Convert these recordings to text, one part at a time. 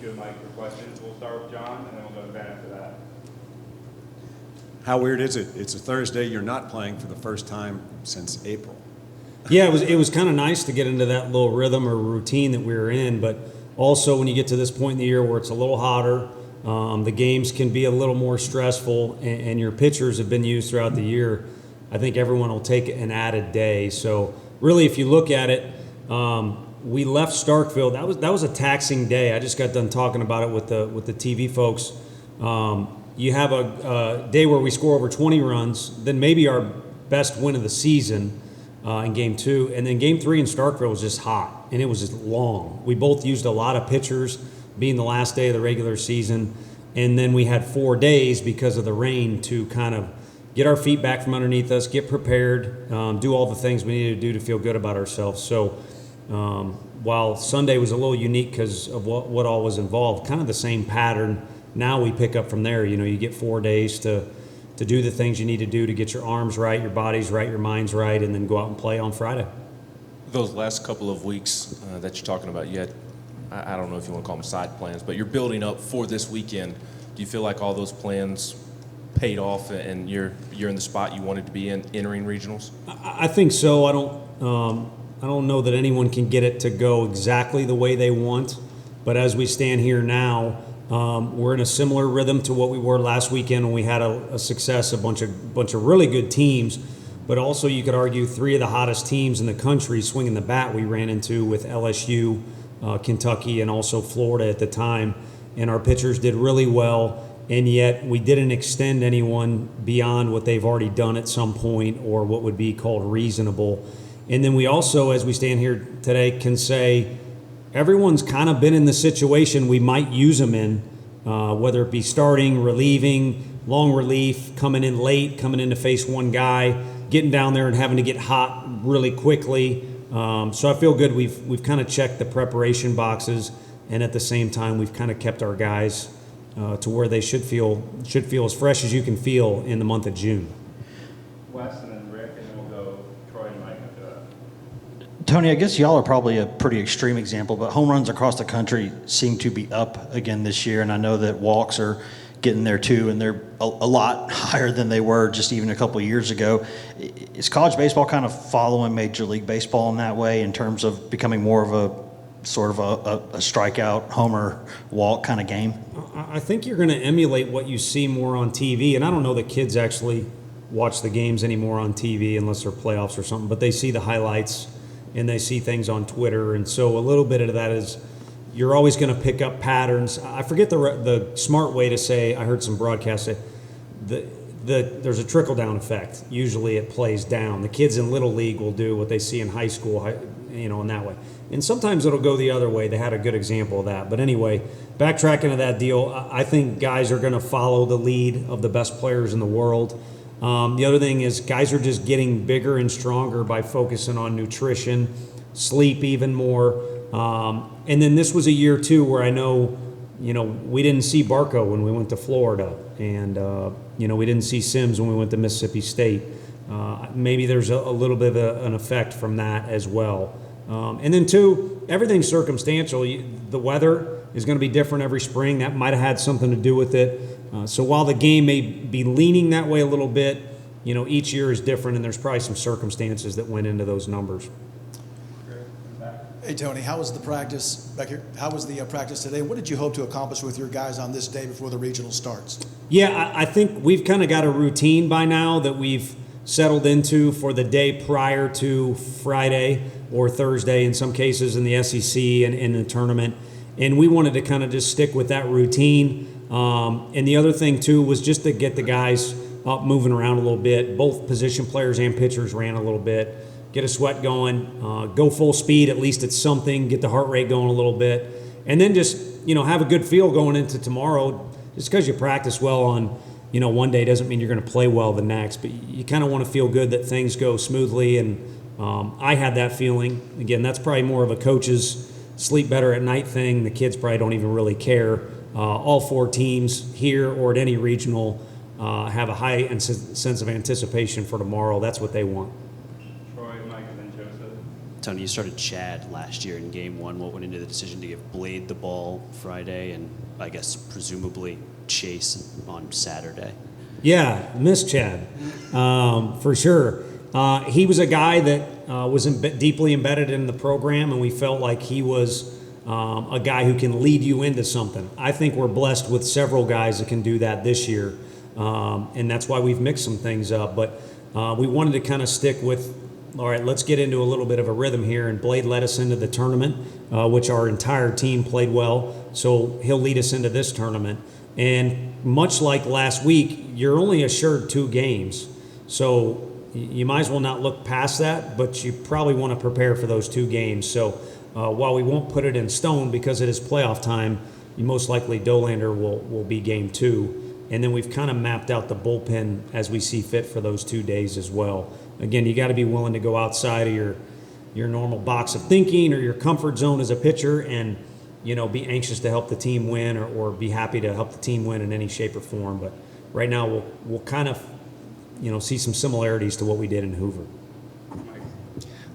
get you a mic for questions. We'll start with John, and then we'll go to Ben after that. How weird is it? It's a Thursday. You're not playing for the first time since April. Yeah, it was kind of nice to get into that little rhythm or routine that we were in, but also when you get to this point in the year where it's a little hotter, the games can be a little more stressful, and your pitchers have been used throughout the year. I think everyone will take an added day. So really, if you look at it, we left Starkville. That was a taxing day. I just got done talking about it with the TV folks. You have a day where we score over 20 runs, then maybe our best win of the season in Game 2, and then Game 3 in Starkville was just hot, and it was just long. We both used a lot of pitchers, being the last day of the regular season, and then we had 4 days because of the rain to kind of get our feet back from underneath us, get prepared, do all the things we needed to do to feel good about ourselves. So while Sunday was a little unique because of what all was involved, kind of the same pattern. Now we pick up from there. You know, you get 4 days to do the things you need to do to get your arms right, your body's right, your mind's right, and then go out and play on Friday. Those last couple of weeks that you're talking about, you had, I don't know if you want to call them side plans, but you're building up for this weekend. Do you feel like all those plans paid off and you're in the spot you wanted to be in entering regionals? I think so. I don't know that anyone can get it to go exactly the way they want, but as we stand here now, we're in a similar rhythm to what we were last weekend when we had a success, a bunch of really good teams, but also you could argue 3 of the hottest teams in the country swinging the bat we ran into with LSU, Kentucky, and also Florida at the time, and our pitchers did really well, and yet we didn't extend anyone beyond what they've already done at some point or what would be called reasonable. And then we also, as we stand here today, can say everyone's kind of been in the situation we might use them in, whether it be starting, relieving, long relief, coming in late, coming in to face one guy, getting down there and having to get hot really quickly. So I feel good. We've kind of checked the preparation boxes, and at the same time, we've kind of kept our guys to where they should feel as fresh as you can feel in the month of June. Wes, and then Rick, and then we'll go Troy and Mike after that. Tony, I guess y'all are probably a pretty extreme example, but home runs across the country seem to be up again this year, and I know that walks are getting there too, and they're a lot higher than they were just even a couple of years ago. Is college baseball kind of following Major League Baseball in that way in terms of becoming more of a sort of a strikeout, homer, walk kind of game? I think you're going to emulate what you see more on TV, and I don't know that kids actually watch the games anymore on TV unless they're playoffs or something, but they see the highlights and they see things on Twitter, and so a little bit of that is you're always going to pick up patterns. I forget the smart way to say, I heard some broadcasts say, there's a trickle-down effect. Usually it plays down. The kids in Little League will do what they see in high school, in that way. And sometimes it'll go the other way. They had a good example of that. But anyway, backtracking to that deal, I think guys are going to follow the lead of the best players in the world. The other thing is guys are just getting bigger and stronger by focusing on nutrition, sleep even more. And then this was a year, too, where I know, we didn't see Barco when we went to Florida. And, we didn't see Sims when we went to Mississippi State. Maybe there's a little bit of an effect from that as well. And then, 2, everything's circumstantial. The weather is going to be different every spring. That might have had something to do with it. So while the game may be leaning that way a little bit, each year is different, and there's probably some circumstances that went into those numbers. Hey, Tony, how was the practice back here? How was the practice today? What did you hope to accomplish with your guys on this day before the regional starts? Yeah, I think we've kind of got a routine by now that we've settled into for the day prior to Friday or Thursday in some cases in the SEC and in the tournament. And we wanted to kind of just stick with that routine. And the other thing, too, was just to get the guys up moving around a little bit. Both position players and pitchers ran a little bit. Get a sweat going, go full speed, at least it's something, get the heart rate going a little bit. And then just, have a good feel going into tomorrow. Just because you practice well on, one day doesn't mean you're going to play well the next. But you kind of want to feel good that things go smoothly. And I had that feeling. Again, that's probably more of a coach's sleep better at night thing. The kids probably don't even really care. All 4 teams here or at any regional have a high sense of anticipation for tomorrow. That's what they want. Troy, Mike, and then Joseph. Tony, you started Chad last year in game one. What went into the decision to give Blade the ball Friday and I guess presumably Chase on Saturday? Yeah, miss Chad, for sure. He was a guy that was deeply embedded in the program, and we felt like he was a guy who can lead you into something. I think we're blessed with several guys that can do that this year, and that's why we've mixed some things up. But we wanted to kind of stick with, all right, let's get into a little bit of a rhythm here, and Blade led us into the tournament, which our entire team played well, so he'll lead us into this tournament. And much like last week, you're only assured 2 games, so you might as well not look past that, but you probably want to prepare for those 2 games. So while we won't put it in stone because it is playoff time, you most likely Dolander will be game 2. And then we've kind of mapped out the bullpen as we see fit for those 2 days as well. Again, you got to be willing to go outside of your normal box of thinking or your comfort zone as a pitcher and, be anxious to help the team win or be happy to help the team win in any shape or form. But right now we'll kind of, see some similarities to what we did in Hoover.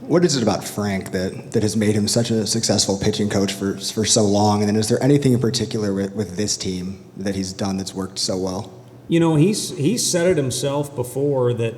What is it about Frank that has made him such a successful pitching coach for so long? And then is there anything in particular with this team that he's done that's worked so well? He's said it himself before that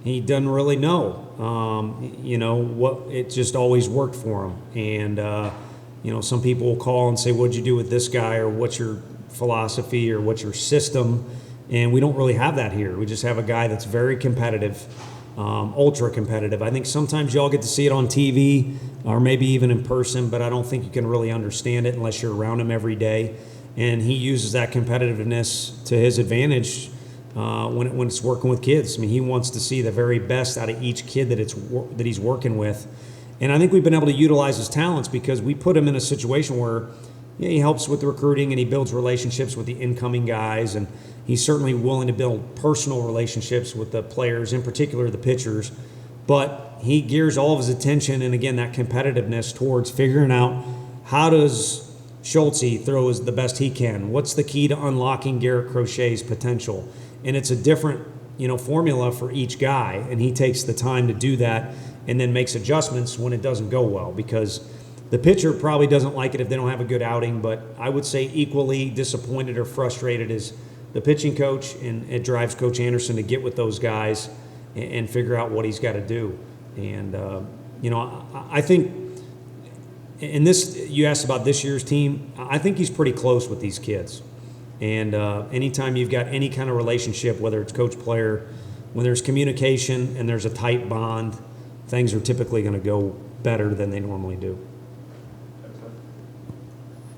he doesn't really know. What it just always worked for him. And, some people will call and say, what'd you do with this guy? Or what's your philosophy or what's your system? And we don't really have that here. We just have a guy that's very competitive, ultra competitive. I think sometimes y'all get to see it on TV or maybe even in person, but I don't think you can really understand it unless you're around him every day. And he uses that competitiveness to his advantage when it's working with kids. I mean, he wants to see the very best out of each kid that he's working with. And I think we've been able to utilize his talents because we put him in a situation where he helps with the recruiting and he builds relationships with the incoming guys, and he's certainly willing to build personal relationships with the players, in particular the pitchers. But he gears all of his attention and, again, that competitiveness towards figuring out how does Schultze throw the best he can? What's the key to unlocking Garrett Crochet's potential? And it's a different, formula for each guy, and he takes the time to do that and then makes adjustments when it doesn't go well, because the pitcher probably doesn't like it if they don't have a good outing, but I would say equally disappointed or frustrated is the pitching coach, and it drives Coach Anderson to get with those guys and figure out what he's got to do. And, I think, and this, you asked about this year's team, I think he's pretty close with these kids. And anytime you've got any kind of relationship, whether it's coach-player, when there's communication and there's a tight bond, things are typically going to go better than they normally do.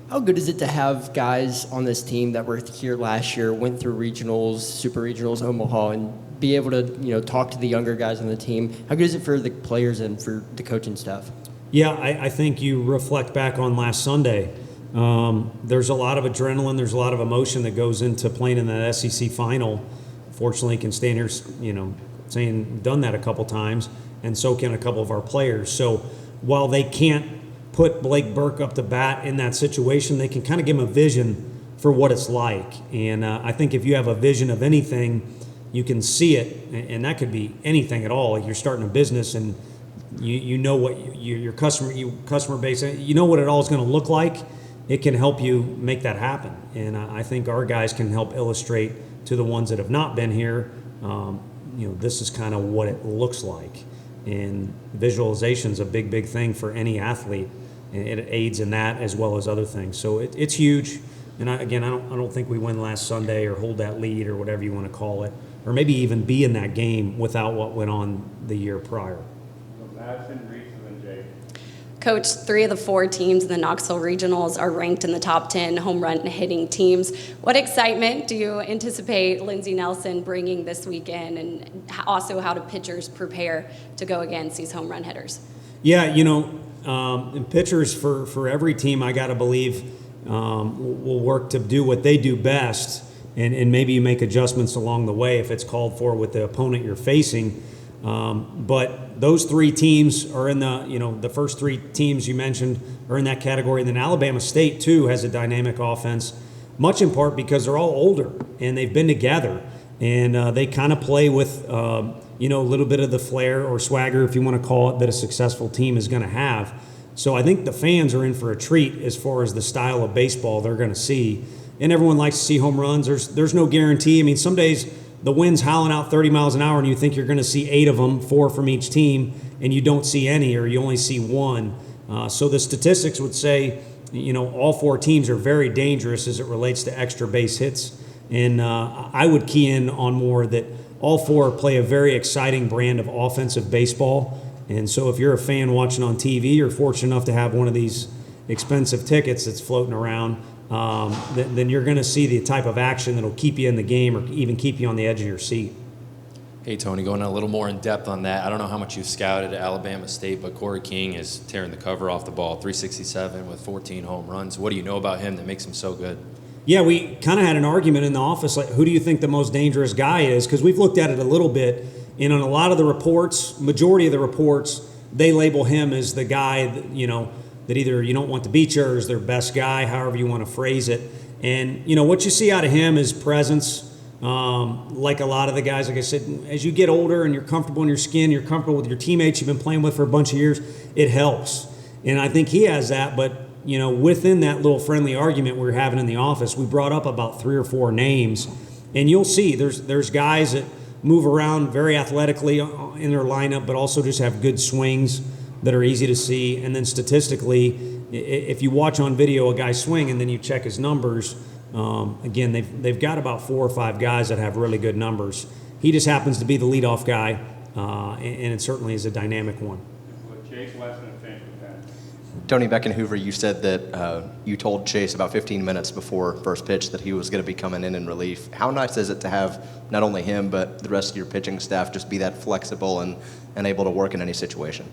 How good is it to have guys on this team that were here last year, went through regionals, super regionals, Omaha, and be able to, talk to the younger guys on the team? How good is it for the players and for the coaching staff? Yeah, I think you reflect back on last Sunday. There's a lot of adrenaline, there's a lot of emotion that goes into playing in that SEC final. Fortunately, can stand here, saying done that a couple times, and so can a couple of our players. So while they can't put Blake Burke up to bat in that situation, they can kind of give him a vision for what it's like. And I think if you have a vision of anything, you can see it, and that could be anything at all. Like you're starting a business and you know what your customer base, you know what it all is going to look like. It can help you make that happen. And I think our guys can help illustrate to the ones that have not been here, this is kind of what it looks like. And visualization is a big, big thing for any athlete, and it aids in that as well as other things. So it's huge. And I don't think we win last Sunday or hold that lead or whatever you want to call it, or maybe even be in that game without what went on the year prior. Madison, Reese, and then Jake. Coach, 3 of the 4 teams in the Knoxville Regionals are ranked in the top 10 home run hitting teams. What excitement do you anticipate Lindsey Nelson bringing this weekend, and also how do pitchers prepare to go against these home run hitters? Yeah, and pitchers for every team, I got to believe, will work to do what they do best, and maybe you make adjustments along the way if it's called for with the opponent you're facing. But those 3 teams are in the first 3 teams you mentioned are in that category. And then Alabama State, too, has a dynamic offense, much in part because they're all older and they've been together. And they kind of play with, a little bit of the flair or swagger, if you want to call it, that a successful team is going to have. So I think the fans are in for a treat as far as the style of baseball they're going to see. And everyone likes to see home runs. There's no guarantee. I mean, some days the wind's howling out 30 miles an hour and you think you're going to see 8 of them, 4 from each team, and you don't see any, or you only see 1. So the statistics would say, all 4 teams are very dangerous as it relates to extra base hits. And I would key in on more that all 4 play a very exciting brand of offensive baseball. And so if you're a fan watching on TV, you're fortunate enough to have one of these expensive tickets that's floating around, then you're going to see the type of action that'll keep you in the game or even keep you on the edge of your seat. Hey, Tony, going a little more in depth on that. I don't know how much you've scouted at Alabama State, but Corey King is tearing the cover off the ball, 367 with 14 home runs. What do you know about him that makes him so good? Yeah, we kind of had an argument in the office, like, who do you think the most dangerous guy is? Because we've looked at it a little bit, and on a lot of the reports, majority of the reports, they label him as the guy that, that either you don't want to beat you or is their best guy, however you want to phrase it. And, what you see out of him is presence. Like a lot of the guys, like I said, as you get older and you're comfortable in your skin, you're comfortable with your teammates you've been playing with for a bunch of years, it helps. And I think he has that, but, within that little friendly argument we were having in the office, we brought up about 3 or 4 names, and you'll see there's guys that move around very athletically in their lineup, but also just have good swings that are easy to see. And then statistically, if you watch on video a guy swing and then you check his numbers, again, they've got about 4 or 5 guys that have really good numbers. He just happens to be the leadoff guy, and it certainly is a dynamic one. With Chase Weston and finish with that. Tony, back in Hoover, you said that you told Chase about 15 minutes before first pitch that he was going to be coming in relief. How nice is it to have not only him but the rest of your pitching staff just be that flexible and able to work in any situation?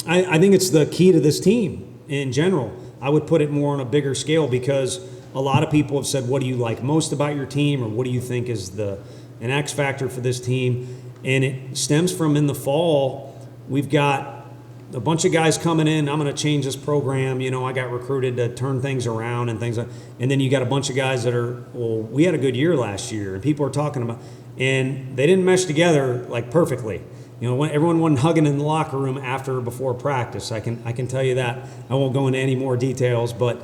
I think it's the key to this team in general. I would put it more on a bigger scale because a lot of people have said, what do you like most about your team, or what do you think is an X factor for this team? And it stems from in the fall, we've got a bunch of guys coming in. I'm going to change this program. I got recruited to turn things around and things like. And then you got a bunch of guys that are, we had a good year last year, and people are talking about, and they didn't mesh together like perfectly. When everyone wasn't hugging in the locker room after or before practice. I can tell you that. I won't go into any more details, but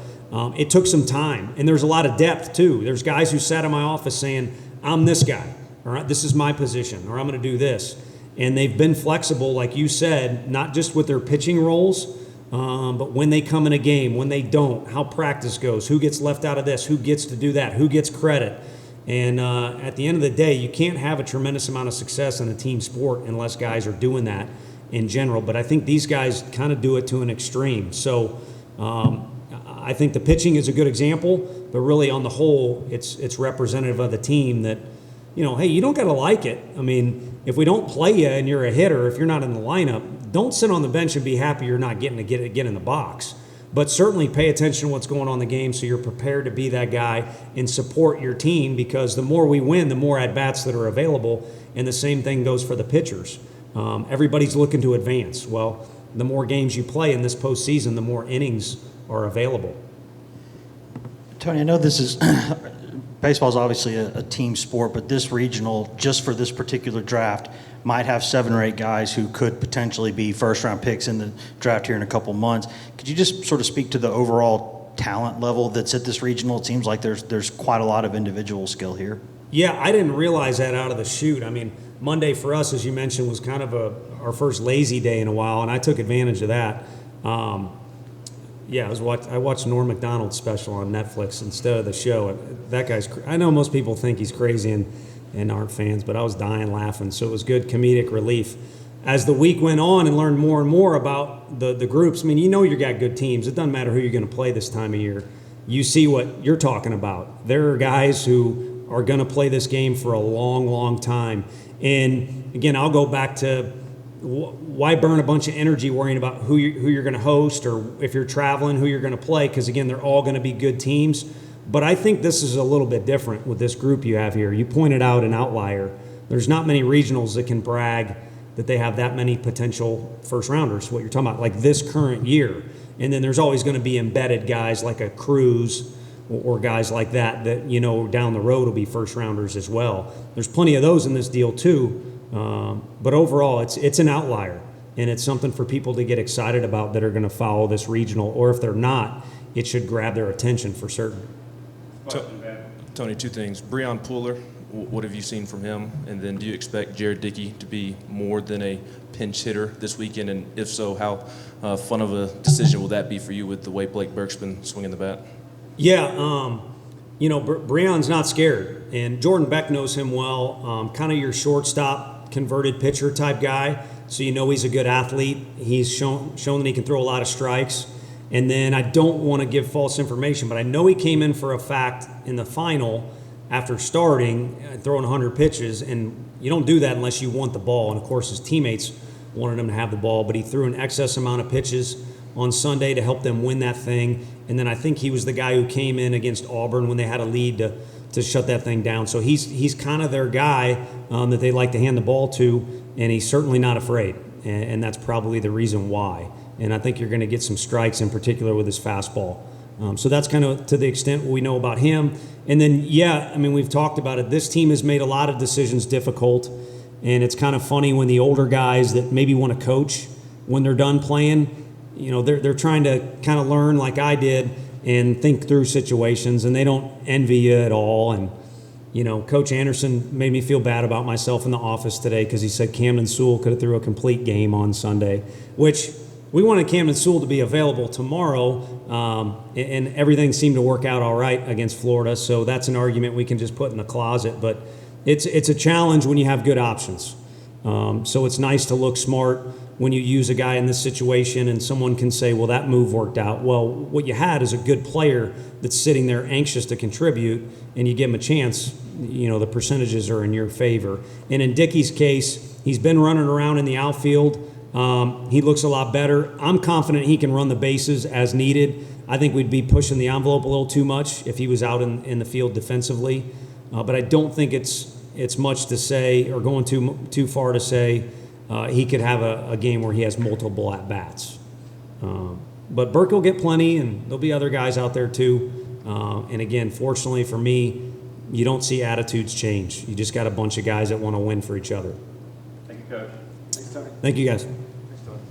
it took some time, and there's a lot of depth too. There's guys who sat in my office saying, "I'm this guy," all right, this is my position, or I'm going to do this. And they've been flexible, like you said, not just with their pitching roles, but when they come in a game, when they don't, how practice goes, who gets left out of this, who gets to do that, who gets credit. And at the end of the day, you can't have a tremendous amount of success in a team sport unless guys are doing that in general. But I think these guys kind of do it to an extreme. So I think the pitching is a good example, but really on the whole, it's representative of the team that, hey, you don't got to like it. I mean, if we don't play you and you're a hitter, if you're not in the lineup, don't sit on the bench and be happy you're not getting to get in the box. But certainly pay attention to what's going on in the game so you're prepared to be that guy and support your team, because the more we win, the more at-bats that are available, and the same thing goes for the pitchers. Everybody's looking to advance. Well, the more games you play in this postseason, the more innings are available. Tony, I know this is baseball is obviously a team sport, but this regional, just for this particular draft, might have 7 or 8 guys who could potentially be first-round picks in the draft here in a couple months. Could you just sort of speak to the overall talent level that's at this regional? It seems like there's quite a lot of individual skill here. Yeah, I didn't realize that out of the chute. I mean, Monday for us, as you mentioned, was kind of our first lazy day in a while, and I took advantage of that. I watched Norm Macdonald's special on Netflix instead of the show. That guy's, I know most people think he's crazy and aren't fans, but I was dying laughing, so it was good comedic relief. As the week went on and learned more and more about the groups, I mean, you got good teams. It doesn't matter who you're going to play this time of year. You see what you're talking about. There are guys who are going to play this game for a long, long time. And again, I'll go back to why burn a bunch of energy worrying about who you're going to host, or if you're traveling, who you're going to play, because again, they're all going to be good teams. But I think this is a little bit different with this group you have here. You pointed out an outlier. There's not many regionals that can brag that they have that many potential first-rounders, what you're talking about, like this current year. And then there's always going to be embedded guys like a Cruz or guys like that down the road will be first-rounders as well. There's plenty of those in this deal too, But overall, it's an outlier, and it's something for people to get excited about that are going to follow this regional, or if they're not, it should grab their attention for certain. Question, Ben. Tony, two things. Breon Pooler, what have you seen from him? And then do you expect Jared Dickey to be more than a pinch hitter this weekend? And if so, how fun of a decision will that be for you with the way Blake Burke's been swinging the bat? Yeah, Breon's not scared, and Jordan Beck knows him well. Kind of your shortstop, converted pitcher type guy, so you know he's a good athlete. He's shown that he can throw a lot of strikes. And then I don't want to give false information, but I know he came in for a fact in the final after starting, throwing 100 pitches, and you don't do that unless you want the ball. And of course, his teammates wanted him to have the ball, but he threw an excess amount of pitches on Sunday to help them win that thing. And then I think he was the guy who came in against Auburn when they had a lead to shut that thing down. So he's kind of their guy that they like to hand the ball to, and he's certainly not afraid. And that's probably the reason why. And I think you're going to get some strikes, in particular with his fastball. So that's kind of to the extent what we know about him. And then, yeah, I mean, we've talked about it. This team has made a lot of decisions difficult, and it's kind of funny when the older guys that maybe want to coach, when they're done playing, they're trying to kind of learn like I did and think through situations, and they don't envy you at all. And, Coach Anderson made me feel bad about myself in the office today because he said Camden Sewell could have threw a complete game on Sunday, which we wanted Camden Sewell to be available tomorrow, and everything seemed to work out all right against Florida. So that's an argument we can just put in the closet. But it's a challenge when you have good options. So it's nice to look smart when you use a guy in this situation and someone can say, well, that move worked out. Well, what you had is a good player that's sitting there anxious to contribute, and you give him a chance, the percentages are in your favor. And in Dickey's case, he's been running around in the outfield. He looks a lot better. I'm confident he can run the bases as needed. I think we'd be pushing the envelope a little too much if he was out in the field defensively. But I don't think it's much to say, or going too far to say he could have a game where he has multiple at-bats. But Burke will get plenty, and there'll be other guys out there too. And again, fortunately for me, you don't see attitudes change. You just got a bunch of guys that want to win for each other. Thank you, Coach. Thank you, guys.